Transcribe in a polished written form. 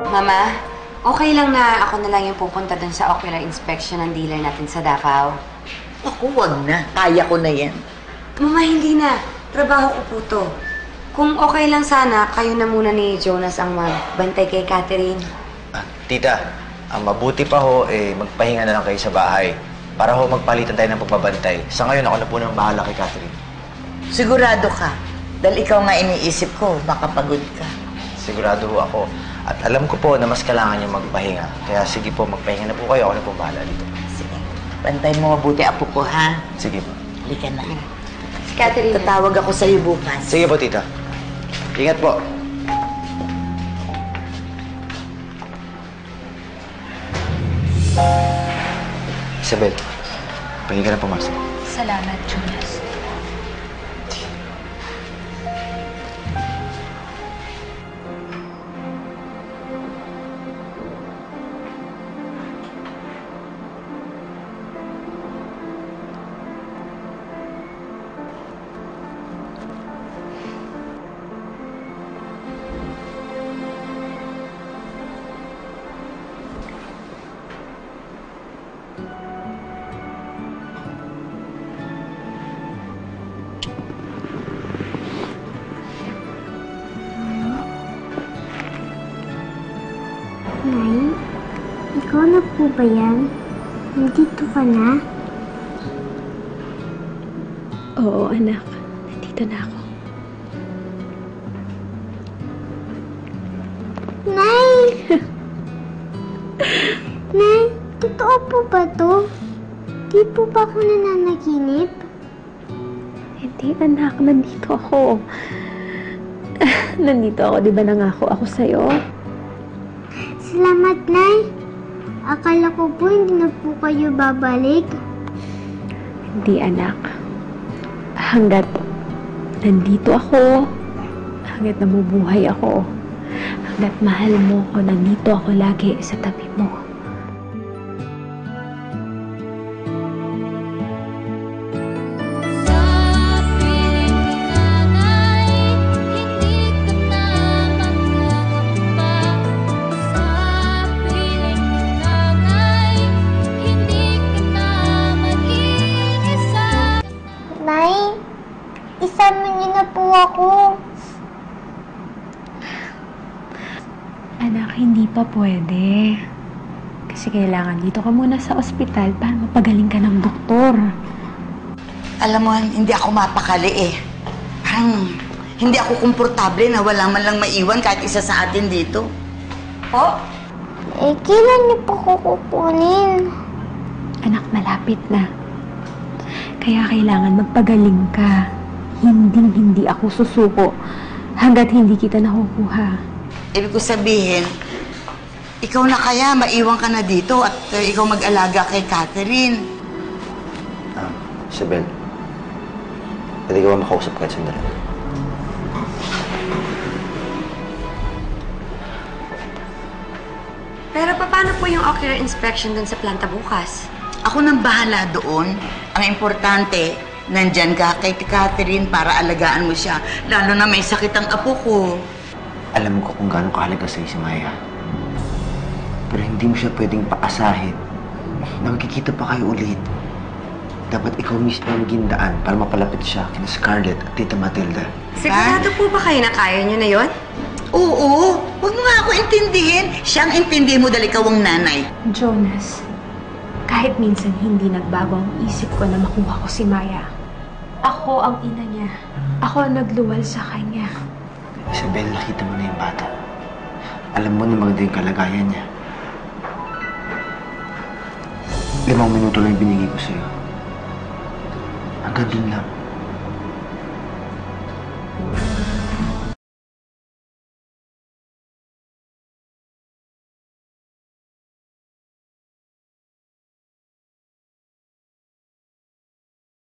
Mama, okay lang na ako na lang yung pupunta dun sa ocular inspection ng dealer natin sa Davao. Naku, wag na. Kaya ko na yan. Mama, hindi na. Trabaho ko po to. Kung okay lang sana, kayo na muna ni Jonas ang magbantay kay Catherine. Tita, ang mabuti pa ho, magpahinga na lang kayo sa bahay. Para ho magpalitan tayo ng pagbabantay. Sa ngayon, ako na po nang bahala kay Catherine. Sigurado ka. Dahil ikaw nga iniisip ko, makapagod ka. Sigurado ho ako. At alam ko po na mas kailangan niyo magpahinga. Kaya sige po, magpahinga na po kayo. Ako na po bahala dito. Sige. Bantay mo mabuti, apo ko, ha? Sige po. Halika na. Si Catherine. Tatawag ako sa'yo bukas. Sige po, tita. Ingat po. Isabel, pwede ka na pumasok. Salamat, Jonas. Nay, ikaw na po ba yan? Nandito ka na? Oo, anak. Nandito na ako. Nay! Nay, totoo po ba to? Di po ba ako nananaginip? Hindi, anak. Nandito ako. Nandito ako. Di ba nangako ako sa'yo? Salamat, Nay. Akala ko po hindi na po kayo babalik. Hindi, anak. Hanggat nandito ako, hanggat namubuhay ako, hanggat mahal mo ko, nandito ako lagi sa tabi mo. Nay, isama niyo na po ako. Anak, hindi pa pwede. Kasi kailangan dito ka muna sa ospital para mapagaling ka ng doktor. Alam mo, hindi ako mapakali eh. Parang hindi ako komportable na wala man lang maiwan kahit isa sa atin dito. Po? Eh, kailan niyo po kukunin? Anak, malapit na. Kaya kailangan magpagaling ka. Hindi ako susuko hanggat hindi kita nakukuha. Ibig ko sabihin, ikaw na kaya maiwan ka na dito at ikaw mag-alaga kay Catherine. Isabel, pwede ka ba makausap kahit sandali? Pero paano po yung ocular inspection dun sa planta bukas? Ako nang bahala doon. Ang importante, nandyan ka kay Catherine para alagaan mo siya. Lalo na may sakit ang apo ko. Alam ko kung gaano kahalaga sa'yo si Maya. Pero hindi mo siya pwedeng paasahin. Nakikita pa kayo ulit. Dapat ikaw mismo ang gindaan para mapalapit siya kina Scarlett at Tita Matilda. Sigurado po ba kayo na kaya nyo na yon? Oo, huwag mo nga ako intindihin. Siyang intindihin mo dahil ikaw ang nanay. Jonas, kahit minsan hindi nagbago ang isip ko na makuha ko si Maya. Ako ang ina niya. Ako ang nagluwal sa kanya. Isabel, nakita mo na yung bata. Alam mo na maganda yung kalagayan niya. 5 minuto lang yung binigay ko sa'yo. Hanggang dun lang.